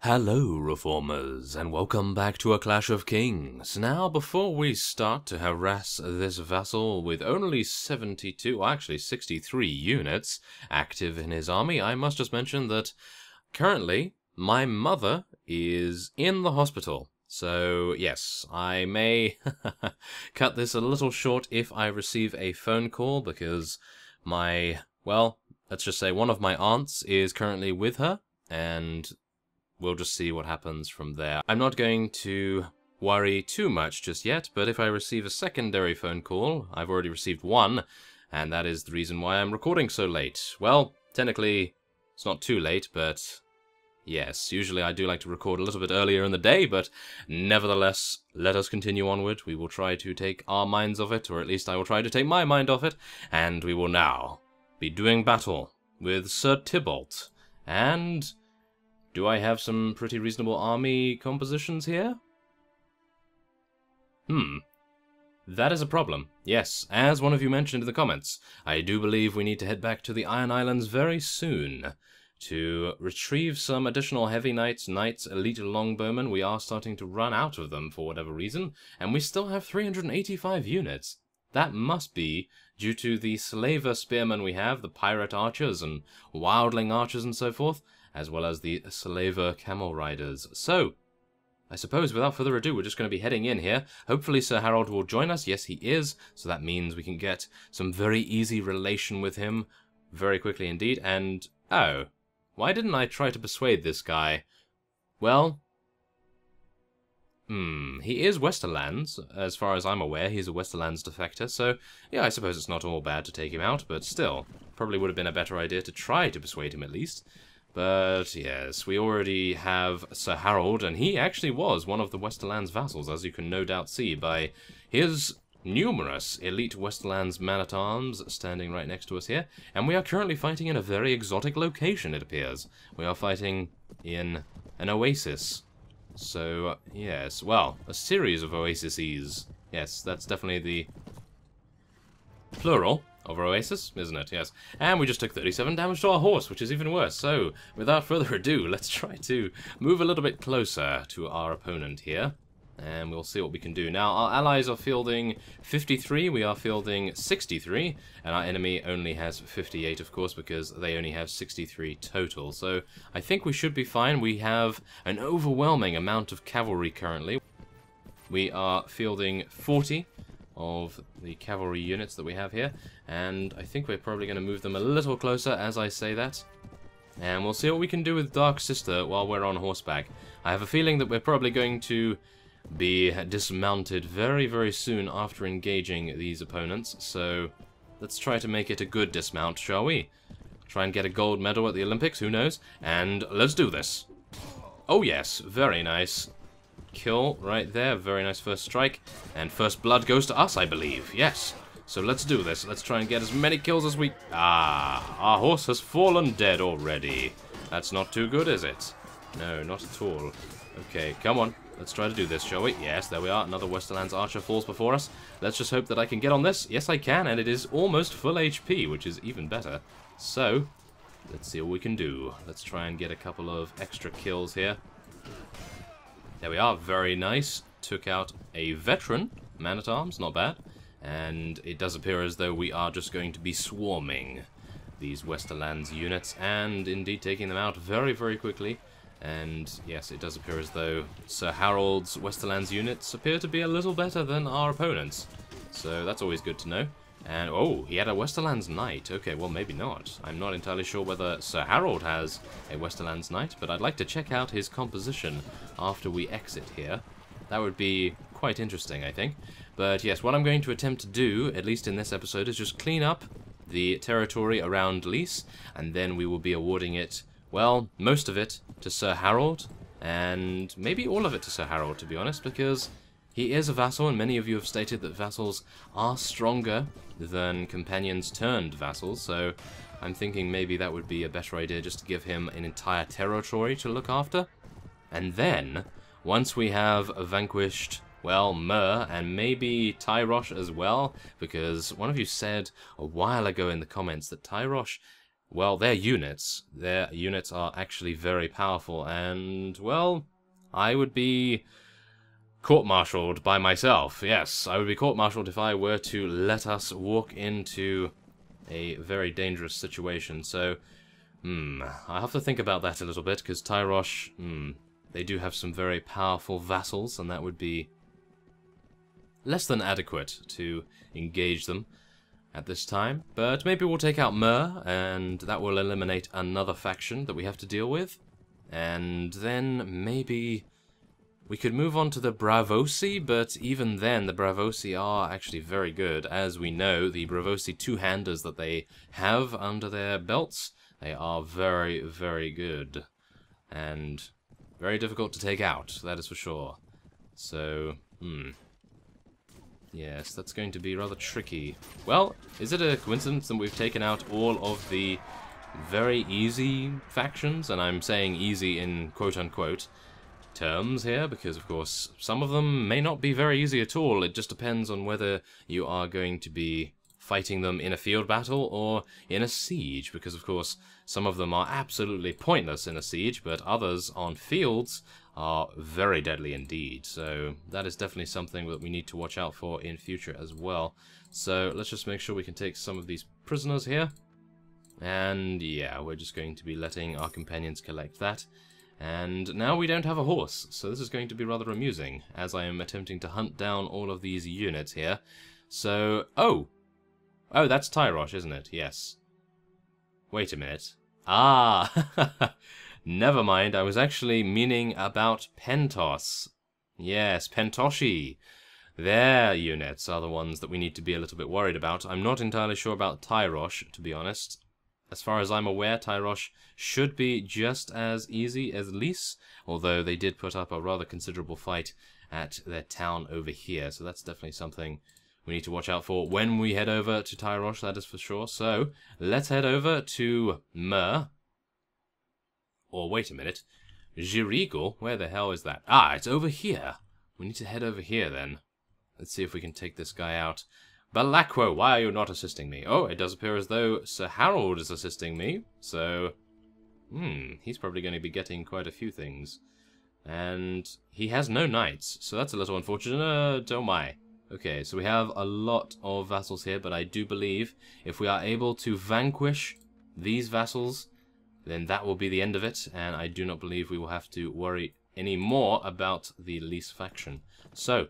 Hello, Reformers, and welcome back to A Clash of Kings. Now, before we start to harass this vassal with only 72, or actually 63 units active in his army, I must just mention that currently my mother is in the hospital. So, yes, I may cut this a little short if I receive a phone call, because well, let's just say one of my aunts is currently with her, and we'll just see what happens from there. I'm not going to worry too much just yet, but if I receive a secondary phone call, I've already received one, and that is the reason why I'm recording so late. Well, technically, it's not too late, but yes, usually I do like to record a little bit earlier in the day, but nevertheless, let us continue onward. We will try to take our minds off it, or at least I will try to take my mind off it, and we will now be doing battle with Sir Tybalt, and do I have some pretty reasonable army compositions here? That is a problem. Yes, as one of you mentioned in the comments, I do believe we need to head back to the Iron Islands very soon to retrieve some additional heavy knights, elite longbowmen. We are starting to run out of them for whatever reason, and we still have 385 units. That must be due to the slaver spearmen we have, the pirate archers and wildling archers and so forth, as well as the slaver camel riders. So, I suppose without further ado, we're just going to be heading in here. Hopefully Sir Harold will join us. Yes, he is. So that means we can get some very easy relation with him very quickly indeed. And, oh, why didn't I try to persuade this guy? Well, he is Westerlands. As far as I'm aware, he's a Westerlands defector. So, yeah, I suppose it's not all bad to take him out. But still, probably would have been a better idea to try to persuade him at least. But yes, we already have Sir Harold, and he actually was one of the Westerlands vassals, as you can no doubt see by his numerous elite Westerlands man-at-arms standing right next to us here. And we are currently fighting in a very exotic location, it appears. We are fighting in an oasis. So, yes, well, a series of oases. Yes, that's definitely the plural of our oasis, isn't it? Yes. And we just took 37 damage to our horse, which is even worse. So, without further ado, let's try to move a little bit closer to our opponent here, and we'll see what we can do. Now, our allies are fielding 53, we are fielding 63, and our enemy only has 58, of course, because they only have 63 total. So, I think we should be fine. We have an overwhelming amount of cavalry currently. We are fielding 40 of the cavalry units that we have here, and I think we're probably going to move them a little closer as I say that, and we'll see what we can do with Dark Sister while we're on horseback. I have a feeling that we're probably going to be dismounted very, very soon after engaging these opponents, so let's try to make it a good dismount, shall we? Try and get a gold medal at the Olympics, who knows, and let's do this. Oh yes, very nice kill right there, very nice first strike, and first blood goes to us, I believe. Yes, so let's do this. Let's try and get as many kills as we... our horse has fallen dead already. That's not too good, is it? No, not at all. Okay, come on, let's try to do this, shall we? Yes, there we are, another Westerlands archer falls before us. Let's just hope that I can get on this. Yes, I can, and it is almost full HP, which is even better. So, let's see what we can do. Let's try and get a couple of extra kills here. There we are, very nice. Took out a veteran man-at-arms, not bad. And it does appear as though we are just going to be swarming these Westerlands units, and indeed taking them out very, very quickly. And yes, it does appear as though Sir Harold's Westerlands units appear to be a little better than our opponents. So that's always good to know. And, oh, he had a Westerlands Knight. Okay, well, maybe not. I'm not entirely sure whether Sir Harold has a Westerlands Knight, but I'd like to check out his composition after we exit here. That would be quite interesting, I think. But yes, what I'm going to attempt to do, at least in this episode, is just clean up the territory around Lease, and then we will be awarding it, well, most of it to Sir Harold, and maybe all of it to Sir Harold, to be honest, because he is a vassal, and many of you have stated that vassals are stronger than companions turned vassals, so I'm thinking maybe that would be a better idea, just to give him an entire territory to look after. And then, once we have vanquished, well, Myr, and maybe Tyrosh as well, because one of you said a while ago in the comments that Tyrosh well, their units are actually very powerful, and, well, I would be court-martialed by myself. Yes, I would be court-martialed if I were to let us walk into a very dangerous situation. So, I have to think about that a little bit, because Tyrosh, they do have some very powerful vassals, and that would be less than adequate to engage them at this time. But maybe we'll take out Myr, and that will eliminate another faction that we have to deal with. And then maybe we could move on to the Bravosi, but even then the Bravosi are actually very good. As we know, the Bravosi two-handers that they have under their belts, they are very, very good. And very difficult to take out, that is for sure. So, yes, that's going to be rather tricky. Well, is it a coincidence that we've taken out all of the very easy factions? And I'm saying easy in quote-unquote terms here, because of course some of them may not be very easy at all. It just depends on whether you are going to be fighting them in a field battle or in a siege, because of course some of them are absolutely pointless in a siege, but others on fields are very deadly indeed. So that is definitely something that we need to watch out for in future as well. So let's just make sure we can take some of these prisoners here, and yeah, we're just going to be letting our companions collect that. And now we don't have a horse, so this is going to be rather amusing, as I am attempting to hunt down all of these units here. So, oh, that's Tyrosh, isn't it? Yes. Wait a minute. Ah, never mind, I was actually meaning about Pentos. Yes, Pentoshi. Their units are the ones that we need to be a little bit worried about. I'm not entirely sure about Tyrosh, to be honest. As far as I'm aware, Tyrosh should be just as easy as Lease, although they did put up a rather considerable fight at their town over here, so that's definitely something we need to watch out for when we head over to Tyrosh, that is for sure. So, let's head over to Myr. Or, wait a minute. Jirigal? Where the hell is that? Ah, it's over here. We need to head over here, then. Let's see if we can take this guy out. Balakwo, why are you not assisting me? Oh, it does appear as though Sir Harold is assisting me. So, he's probably going to be getting quite a few things. And he has no knights, so that's a little unfortunate. Oh my. Okay, so we have a lot of vassals here, but I do believe if we are able to vanquish these vassals, then that will be the end of it, and I do not believe we will have to worry any more about the Lease faction. So,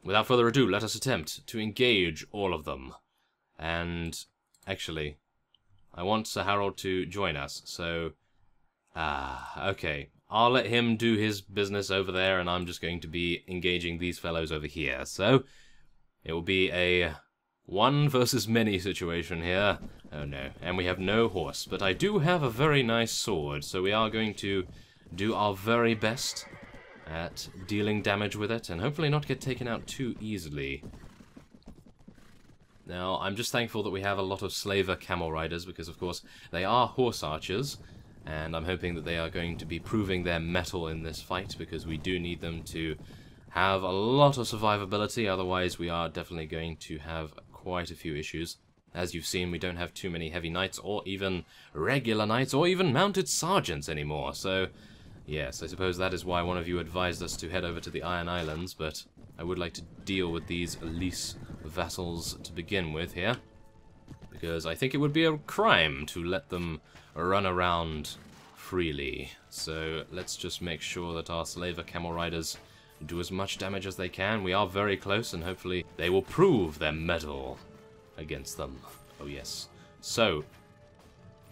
without further ado, let us attempt to engage all of them. And, actually, I want Sir Harold to join us, so... okay. I'll let him do his business over there, and I'm just going to be engaging these fellows over here. So, it will be a one versus many situation here. Oh no, and we have no horse, but I do have a very nice sword, so we are going to do our very best at dealing damage with it, and hopefully not get taken out too easily. Now, I'm just thankful that we have a lot of slaver camel riders, because of course they are horse archers, and I'm hoping that they are going to be proving their mettle in this fight, because we do need them to have a lot of survivability, otherwise we are definitely going to have quite a few issues. As you've seen, we don't have too many heavy knights, or even regular knights, or even mounted sergeants anymore, so yes, I suppose that is why one of you advised us to head over to the Iron Islands, but I would like to deal with these Lease vassals to begin with here, because I think it would be a crime to let them run around freely. So let's just make sure that our slaver camel riders do as much damage as they can. We are very close, and hopefully they will prove their mettle against them. Oh yes. So,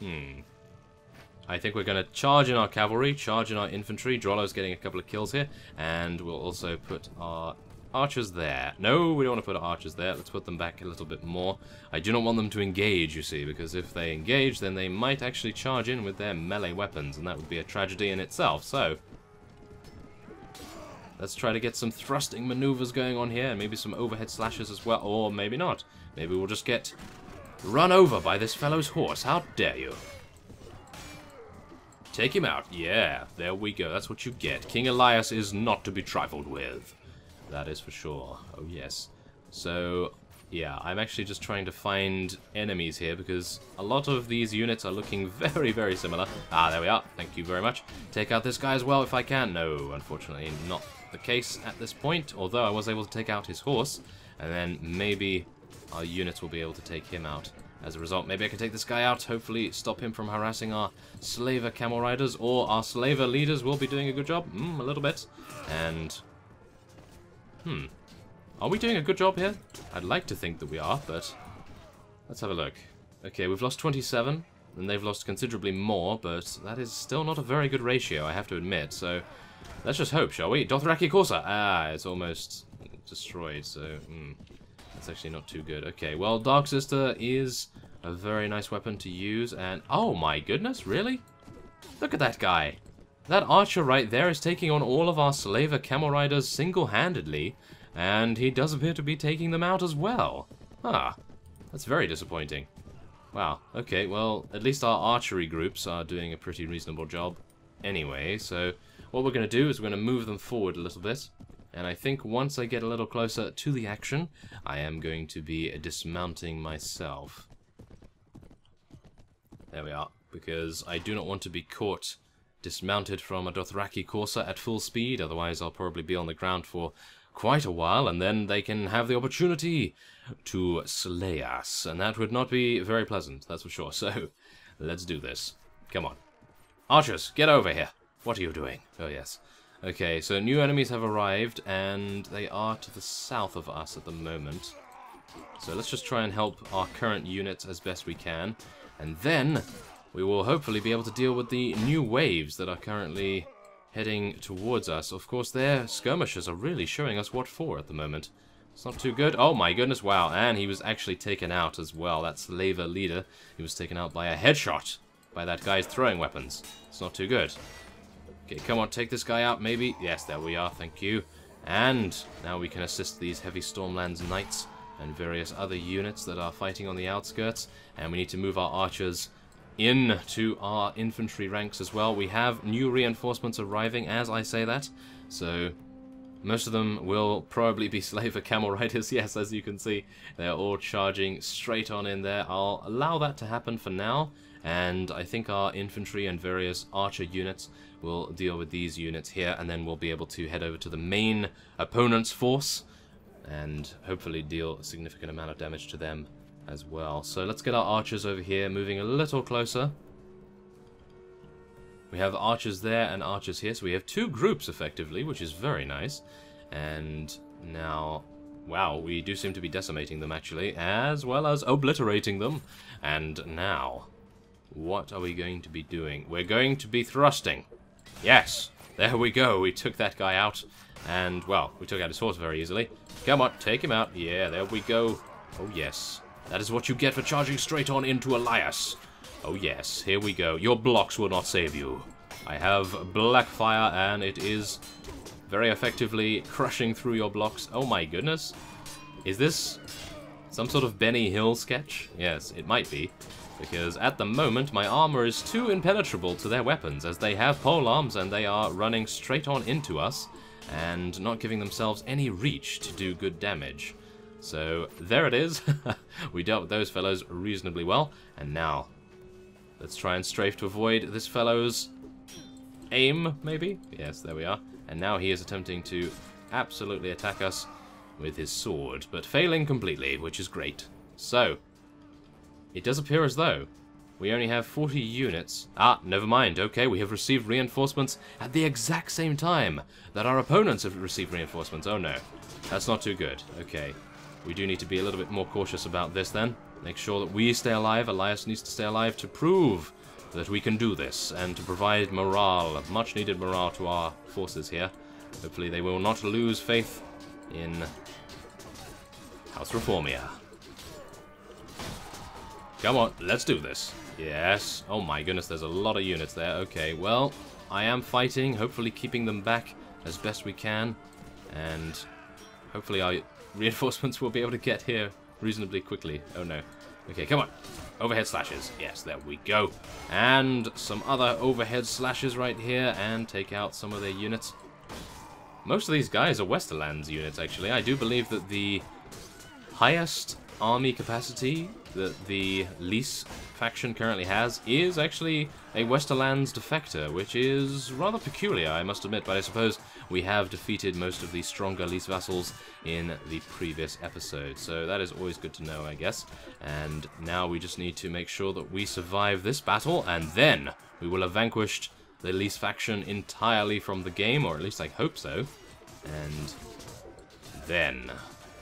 I think we're going to charge in our cavalry, charge in our infantry. Drollo's getting a couple of kills here, and we'll also put our archers there. No, we don't want to put our archers there. Let's put them back a little bit more. I do not want them to engage, you see, because if they engage, then they might actually charge in with their melee weapons, and that would be a tragedy in itself. So, let's try to get some thrusting maneuvers going on here, and maybe some overhead slashes as well, or maybe not. Maybe we'll just get run over by this fellow's horse. How dare you? Take him out. Yeah, there we go. That's what you get. King Elias is not to be trifled with. That is for sure. Oh, yes. So, Yeah, I'm actually just trying to find enemies here because a lot of these units are looking very, very similar. Ah, there we are. Thank you very much. Take out this guy as well if I can. No, unfortunately not the case at this point, although I was able to take out his horse, and then maybe our units will be able to take him out. As a result, maybe I can take this guy out, hopefully stop him from harassing our slaver camel riders, or our slaver leaders will be doing a good job. A little bit. And... are we doing a good job here? I'd like to think that we are, but let's have a look. Okay, we've lost 27, and they've lost considerably more, but that is still not a very good ratio, I have to admit. So let's just hope, shall we? Dothraki Corsa! Ah, it's almost destroyed, so that's actually not too good. Okay, well, Dark Sister is a very nice weapon to use, and oh my goodness, really? Look at that guy! That archer right there is taking on all of our slaver camel riders single-handedly. And he does appear to be taking them out as well. Ah, that's very disappointing. Wow, okay, well, at least our archery groups are doing a pretty reasonable job anyway. So what we're going to do is we're going to move them forward a little bit. And I think once I get a little closer to the action, I am going to be dismounting myself. There we are, because I do not want to be caught dismounted from a Dothraki Corsa at full speed, otherwise I'll probably be on the ground for quite a while, and then they can have the opportunity to slay us, and that would not be very pleasant, that's for sure. So, let's do this. Come on. Archers, get over here. What are you doing? Oh, yes. Okay, so new enemies have arrived, and they are to the south of us at the moment. So let's just try and help our current units as best we can, and then we will hopefully be able to deal with the new waves that are currently heading towards us. Of course, their skirmishers are really showing us what for at the moment. It's not too good. Oh my goodness, wow. And he was actually taken out as well. That slaver leader, he was taken out by a headshot by that guy's throwing weapons. It's not too good. Okay, come on, take this guy out, maybe. Yes, there we are, thank you. And now we can assist these Heavy Stormlands Knights and various other units that are fighting on the outskirts. And we need to move our archers into our infantry ranks as well. We have new reinforcements arriving as I say that, so most of them will probably be slaver camel riders. Yes, as you can see, they're all charging straight on in there. I'll allow that to happen for now, and I think our infantry and various archer units will deal with these units here, and then we'll be able to head over to the main opponent's force and hopefully deal a significant amount of damage to them as well. So let's get our archers over here, moving a little closer. We have archers there and archers here, so we have two groups effectively, which is very nice. And now, wow, we do seem to be decimating them actually, as well as obliterating them. And now, what are we going to be doing? We're going to be thrusting. Yes, there we go. We took that guy out, and well, we took out his horse very easily. Come on, take him out. Yeah, there we go. Oh yes. That is what you get for charging straight on into Elias. Oh yes, here we go. Your blocks will not save you. I have Black Fire, and it is very effectively crushing through your blocks. Oh my goodness. Is this some sort of Benny Hill sketch? Yes, it might be. Because at the moment, my armor is too impenetrable to their weapons, as they have polearms and they are running straight on into us, and not giving themselves any reach to do good damage. So, there it is. We dealt with those fellows reasonably well. And now, let's try and strafe to avoid this fellow's aim, maybe? Yes, there we are. And now he is attempting to absolutely attack us with his sword, but failing completely, which is great. So, it does appear as though we only have 40 units. Ah, never mind. Okay, we have received reinforcements at the exact same time that our opponents have received reinforcements. Oh no, that's not too good. Okay. We do need to be a little bit more cautious about this then. Make sure that we stay alive. Elias needs to stay alive to prove that we can do this and to provide morale, much needed morale to our forces here. Hopefully they will not lose faith in House Reformia. Come on, let's do this. Yes. Oh my goodness, there's a lot of units there. Okay, well, I am fighting, hopefully keeping them back as best we can. And hopefully our reinforcements will be able to get here reasonably quickly. Oh no. Okay, come on. Overhead slashes. Yes, there we go. And some other overhead slashes right here, and take out some of their units. Most of these guys are Westerlands units, actually. I do believe that the highest army capacity that the Lease faction currently has is actually a Westerlands defector, which is rather peculiar, I must admit, but I suppose we have defeated most of the stronger Lease vassals in the previous episode, so that is always good to know, I guess. And now we just need to make sure that we survive this battle, and then we will have vanquished the Lease faction entirely from the game, or at least I hope so. And then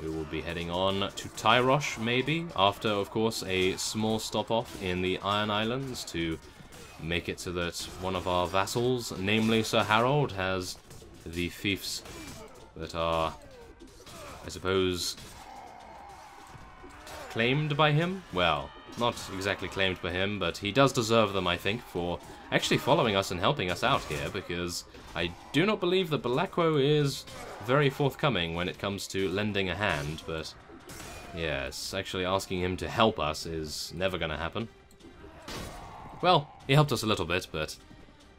we will be heading on to Tyrosh, maybe, after, of course, a small stop-off in the Iron Islands to make it so that one of our vassals, namely Sir Harold, has the fiefs that are, I suppose, claimed by him? Well, not exactly claimed by him, but he does deserve them, I think, for actually following us and helping us out here, because I do not believe that Belacqo is very forthcoming when it comes to lending a hand, but yes, actually asking him to help us is never going to happen. Well, he helped us a little bit, but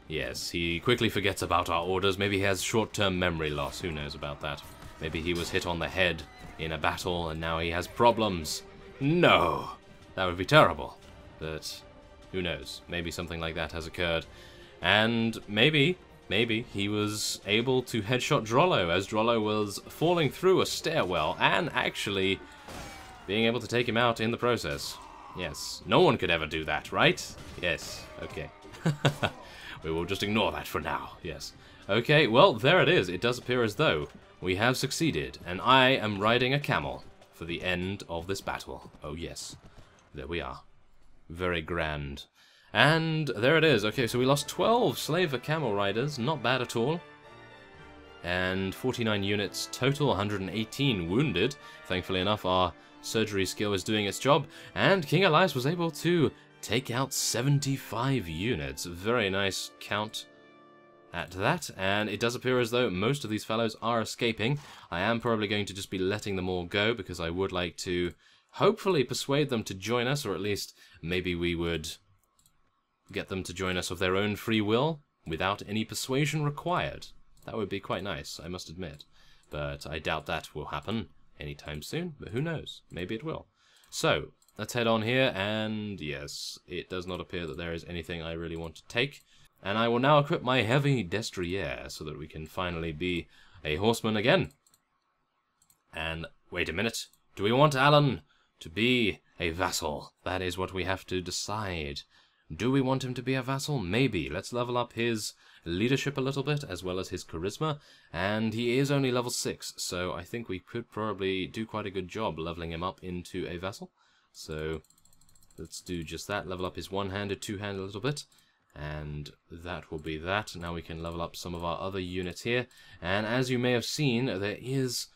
yes, he quickly forgets about our orders. Maybe he has short-term memory loss, who knows about that. Maybe he was hit on the head in a battle and now he has problems. No! That would be terrible, but who knows, maybe something like that has occurred. And maybe he was able to headshot Drollo as Drollo was falling through a stairwell and actually being able to take him out in the process. Yes, no one could ever do that, right? Yes, okay. We will just ignore that for now, yes. Okay, well, there it is. It does appear as though we have succeeded, and I am riding a camel for the end of this battle. Oh, yes. There we are. Very grand. And there it is. Okay, so we lost 12 slaver camel riders. Not bad at all. And 49 units total, 118 wounded. Thankfully enough, our surgery skill is doing its job. And King Elias was able to take out 75 units. Very nice count at that. And it does appear as though most of these fellows are escaping. I am probably going to just be letting them all go because I would like to hopefully persuade them to join us, or at least maybe we would get them to join us of their own free will without any persuasion required. That would be quite nice, I must admit. But I doubt that will happen anytime soon, but who knows? Maybe it will. So, let's head on here, and yes, it does not appear that there is anything I really want to take. And I will now equip my heavy destrier so that we can finally be a horseman again. And wait a minute. Do we want Alan to be a vassal? That is what we have to decide. Do we want him to be a vassal? Maybe. Let's level up his leadership a little bit, as well as his charisma. And he is only level 6, so I think we could probably do quite a good job leveling him up into a vassal. So let's do just that. Level up his one-handed, two-handed a little bit. And that will be that. Now we can level up some of our other units here. And as you may have seen, there is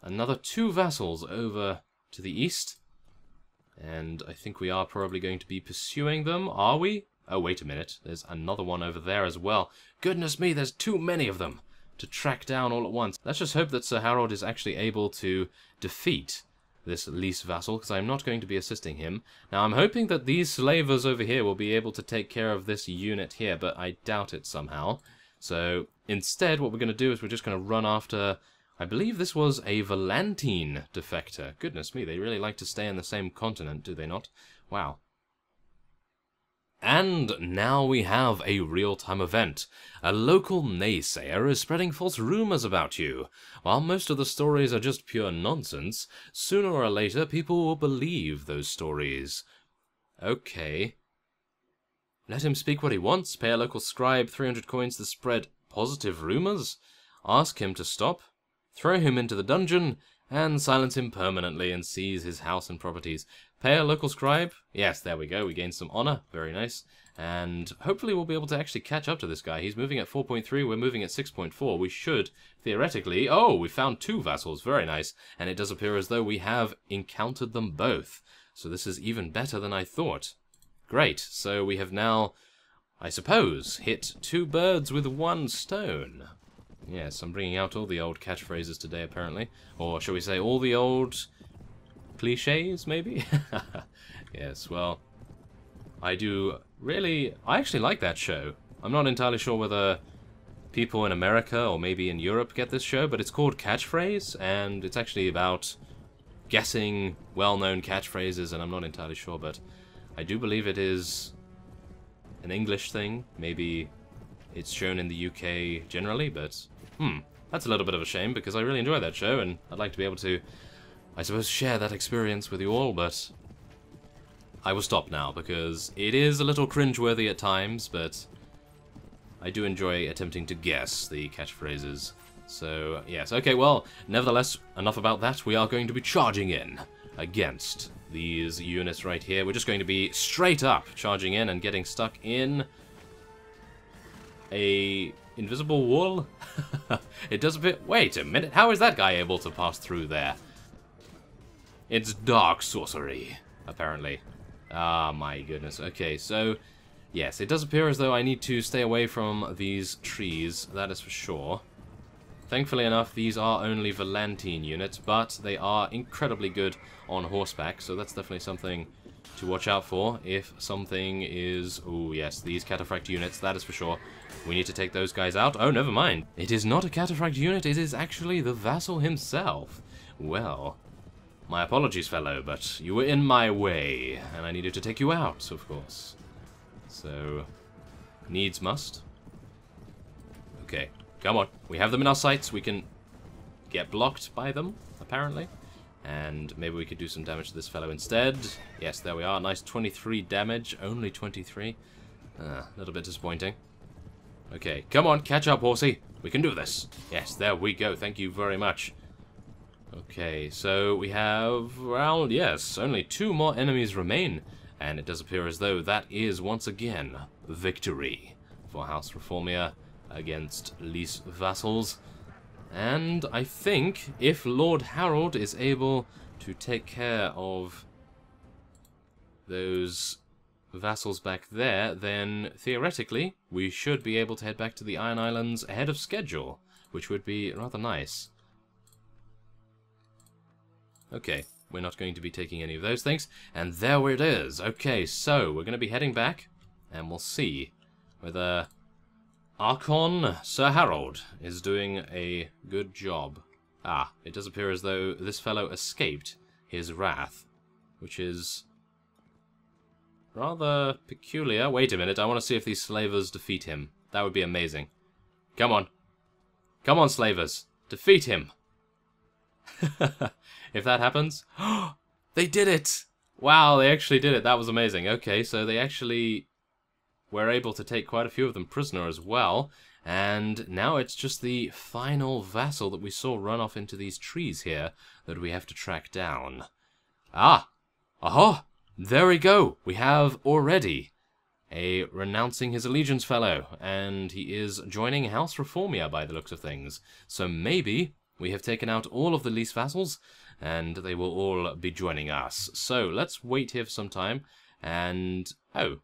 another 2 vassals over to the east. And I think we are probably going to be pursuing them, are we? Oh, wait a minute. There's another one over there as well. Goodness me, there's too many of them to track down all at once. Let's just hope that Sir Harold is actually able to defeat this Lease vassal, because I'm not going to be assisting him. Now, I'm hoping that these slavers over here will be able to take care of this unit here, but I doubt it somehow. So, instead, what we're going to do is we're just going to run after... I believe this was a Valentine defector. Goodness me, they really like to stay in the same continent, do they not? Wow. And now we have a real-time event. A local naysayer is spreading false rumors about you. While most of the stories are just pure nonsense, sooner or later people will believe those stories. Okay. Let him speak what he wants. Pay a local scribe 300 coins to spread positive rumors. Ask him to stop. Throw him into the dungeon, and silence him permanently and seize his house and properties. Pay a local scribe. Yes, there we go. We gained some honor. Very nice. And hopefully we'll be able to actually catch up to this guy. He's moving at 4.3. We're moving at 6.4. We should, theoretically... Oh, we found 2 vassals. Very nice. And it does appear as though we have encountered them both. So this is even better than I thought. Great. So we have now, I suppose, hit 2 birds with 1 stone. Yes, I'm bringing out all the old catchphrases today, apparently. Or shall we say all the old cliches, maybe? Yes, well, I actually like that show. I'm not entirely sure whether people in America or maybe in Europe get this show, but it's called Catchphrase, and it's actually about guessing well-known catchphrases, and I'm not entirely sure, but I do believe it is an English thing. Maybe it's shown in the UK generally, but that's a little bit of a shame, because I really enjoy that show, and I'd like to be able to, I suppose, share that experience with you all, but I will stop now, because it is a little cringeworthy at times, but I do enjoy attempting to guess the catchphrases. So, yes, okay, well, nevertheless, enough about that. We are going to be charging in against these units right here. We're just going to be straight up charging in and getting stuck in a invisible wall. It does appear... Wait a minute, how is that guy able to pass through there? It's dark sorcery, apparently. Ah, my goodness. Okay, so, yes, it does appear as though I need to stay away from these trees, that is for sure. Thankfully enough, these are only Valentine units, but they are incredibly good on horseback, so that's definitely something to watch out for if something is... Oh, yes, these cataphract units, that is for sure. We need to take those guys out. Oh, never mind. It is not a cataphract unit, it is actually the vassal himself. Well, my apologies, fellow, but you were in my way, and I needed to take you out, of course. So, needs must. Okay. Come on, we have them in our sights, we can get blocked by them, apparently. And maybe we could do some damage to this fellow instead. Yes, there we are, nice 23 damage, only 23. A little bit disappointing. Okay, come on, catch up, horsey. We can do this. Yes, there we go, thank you very much. Okay, so we have, well, yes, only 2 more enemies remain. And it does appear as though that is, once again, victory for House Reformia against Lease vassals. And I think if Lord Harold is able to take care of those vassals back there, then theoretically we should be able to head back to the Iron Islands ahead of schedule, which would be rather nice. Okay, we're not going to be taking any of those things, and there it is. Okay, so we're going to be heading back, and we'll see whether Archon Sir Harold is doing a good job. Ah, it does appear as though this fellow escaped his wrath, which is rather peculiar. Wait a minute, I want to see if these slavers defeat him. That would be amazing. Come on. Come on, slavers. Defeat him. If that happens... They did it! Wow, they actually did it. That was amazing. Okay, so they actually were able to take quite a few of them prisoner as well. And now it's just the final vassal that we saw run off into these trees here that we have to track down. Ah! Aha! There we go! We have already a renouncing his allegiance fellow, and he is joining House Reformia by the looks of things. So maybe we have taken out all of the Lease vassals, and they will all be joining us. So let's wait here for some time, and... oh.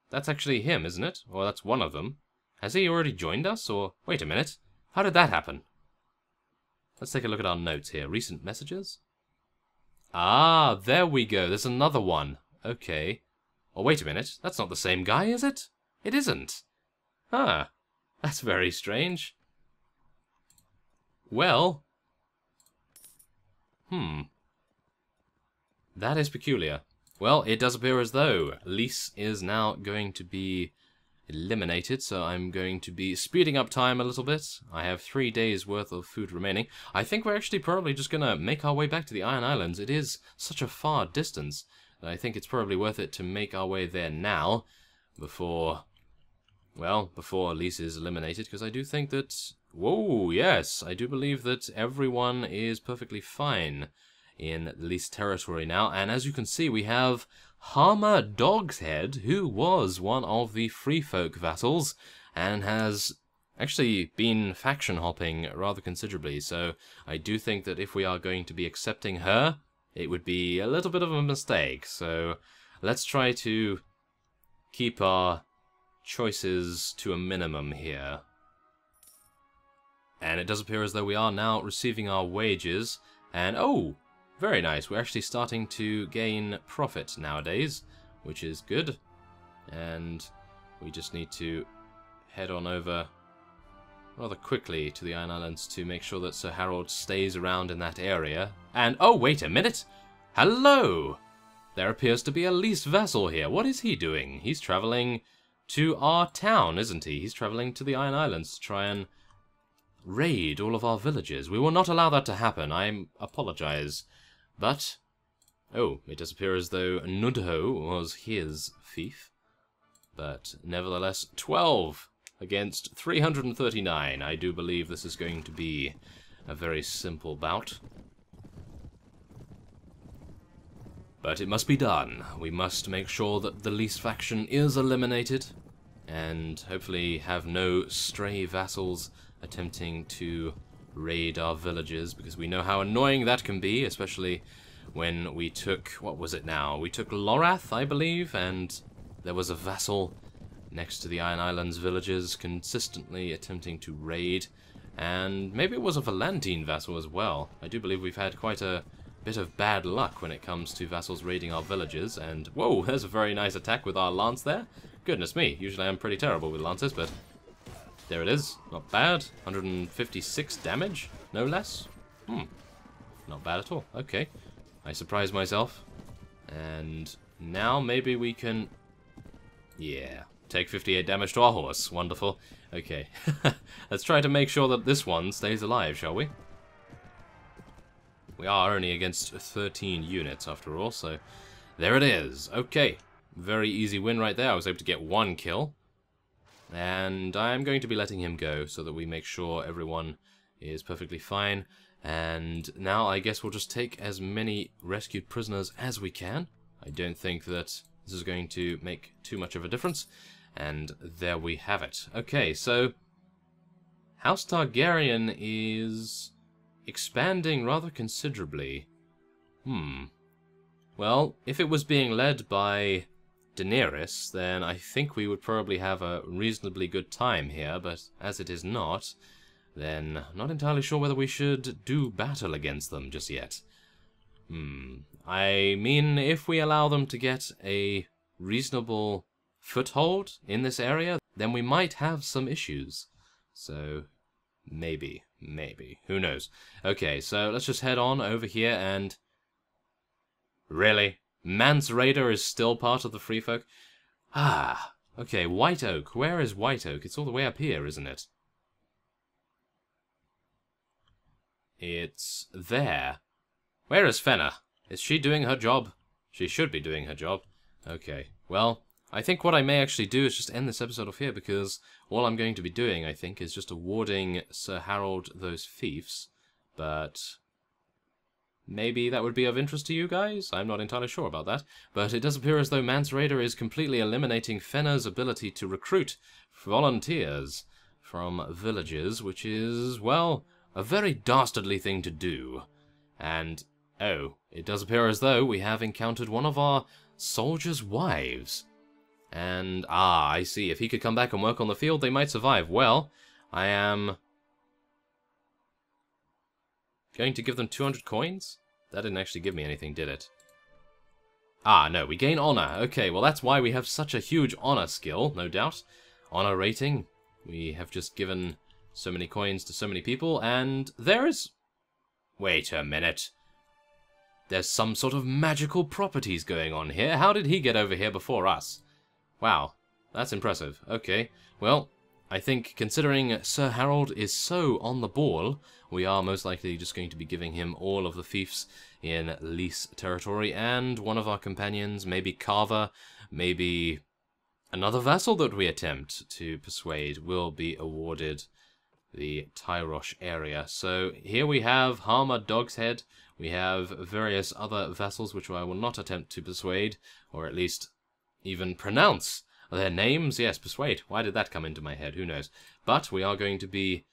That's actually him, isn't it? Or that's one of them. Has he already joined us, or... wait a minute. How did that happen? Let's take a look at our notes here. Recent messages? Ah, there we go. There's another one. Okay. Oh, wait a minute. That's not the same guy, is it? It isn't. Ah, that's very strange. Well... that is peculiar. Well, it does appear as though Lease is now going to be eliminated, so I'm going to be speeding up time a little bit. I have 3 days worth of food remaining. I think we're actually probably just going to make our way back to the Iron Islands. It is such a far distance that I think it's probably worth it to make our way there now before, well, before Lease is eliminated, because I do think that, whoa, yes, I do believe that everyone is perfectly fine in Lease territory now, and as you can see, we have Harmer Dogshead, who was one of the Free Folk vassals, and has actually been faction hopping rather considerably, so I do think that if we are going to be accepting her, it would be a little bit of a mistake, so let's try to keep our choices to a minimum here. And it does appear as though we are now receiving our wages, and oh! Very nice, we're actually starting to gain profit nowadays, which is good. And we just need to head on over... rather quickly to the Iron Islands to make sure that Sir Harold stays around in that area. And, oh, wait a minute! Hello! There appears to be a Lease vessel here. What is he doing? He's traveling to our town, isn't he? He's traveling to the Iron Islands to try and raid all of our villages. We will not allow that to happen. I apologize. But, oh, it does appear as though Nudho was his fief. But, nevertheless, 12 against 339. I do believe this is going to be a very simple bout. But it must be done. We must make sure that the Lease faction is eliminated, and hopefully have no stray vassals attempting to raid our villages, because we know how annoying that can be, especially when we took, what was it now? We took Lorath, I believe, and there was a vassal next to the Iron Islands villages consistently attempting to raid, and maybe it was a Valentine vassal as well. I do believe we've had quite a bit of bad luck when it comes to vassals raiding our villages, and whoa, there's a very nice attack with our lance there. Goodness me, usually I'm pretty terrible with lances, but there it is. Not bad. 156 damage, no less. Not bad at all. Okay, I surprised myself, and now maybe we can, yeah, take 58 damage to our horse. Wonderful. Okay, let's try to make sure that this one stays alive, shall we? We are only against 13 units after all, so there it is. Okay, very easy win right there. I was able to get 1 kill. And I'm going to be letting him go so that we make sure everyone is perfectly fine. And now I guess we'll just take as many rescued prisoners as we can. I don't think that this is going to make too much of a difference. And there we have it. Okay, so House Targaryen is expanding rather considerably. Well, if it was being led by Daenerys, then I think we would probably have a reasonably good time here, but as it is not, then I'm not entirely sure whether we should do battle against them just yet. I mean, if we allow them to get a reasonable foothold in this area, then we might have some issues. So, maybe, who knows. Okay, so let's just head on over here and... Really? Mance Raider is still part of the Free Folk? Ah, okay, White Oak. Where is White Oak? It's all the way up here, isn't it? It's there. Where is Fenna? Is she doing her job? She should be doing her job. Okay, well, I think what I may actually do is just end this episode off here, because all I'm going to be doing, I think, is just awarding Sir Harold those fiefs, but maybe that would be of interest to you guys? I'm not entirely sure about that, but it does appear as though Mance Raider is completely eliminating Fenna's ability to recruit volunteers from villages, which is, well, a very dastardly thing to do. And, oh, it does appear as though we have encountered one of our soldiers' wives. And, I see, if he could come back and work on the field, they might survive. Well, I am going to give them 200 coins? That didn't actually give me anything, did it? Ah, no, we gain honor. Okay, well that's why we have such a huge honor skill, no doubt. Honor rating. We have just given so many coins to so many people, and there is... Wait a minute. There's some sort of magical properties going on here. How did he get over here before us? Wow, that's impressive. Okay, well, I think considering Sir Harold is so on the ball, we are most likely just going to be giving him all of the fiefs in Lease territory, and one of our companions, maybe Carver, maybe another vassal that we attempt to persuade, will be awarded the Tyrosh area. So here we have Harma Dog's Head, we have various other vassals which I will not attempt to persuade, or at least even pronounce their names. Yes, persuade. Why did that come into my head? Who knows? But we are going to be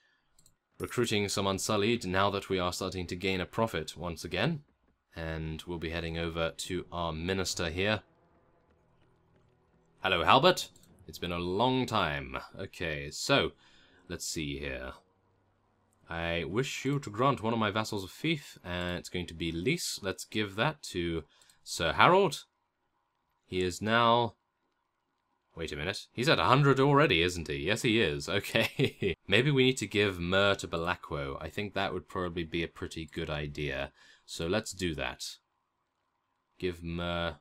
recruiting some Unsullied now that we are starting to gain a profit once again. And we'll be heading over to our minister here. Hello, Halbert. It's been a long time. Okay, so let's see here. I wish you to grant one of my vassals a fief, and it's going to be Lease. Let's give that to Sir Harold. He is now Wait a minute. He's at 100 already, isn't he? Yes, he is. Okay. Maybe we need to give Myr to Belakwo. I think that would probably be a pretty good idea. So let's do that. Give Myr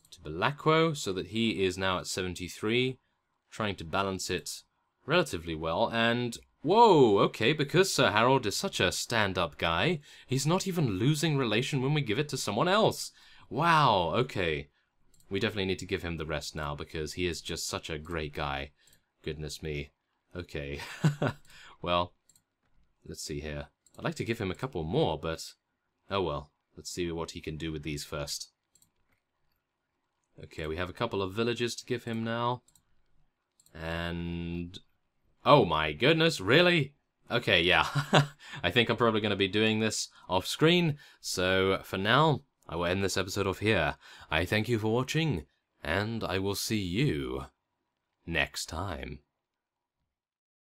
to Belakwo so that he is now at 73. Trying to balance it relatively well. And, whoa, okay, because Sir Harold is such a stand-up guy, he's not even losing relation when we give it to someone else. Wow, okay. We definitely need to give him the rest now, because he is just such a great guy. Goodness me. Okay. Well, let's see here. I'd like to give him a couple more, but... oh well. Let's see what he can do with these first. Okay, we have a couple of villages to give him now. And... oh my goodness, really? Okay, yeah. I think I'm probably going to be doing this off screen, so for now... I will end this episode off here. I thank you for watching, and I will see you next time.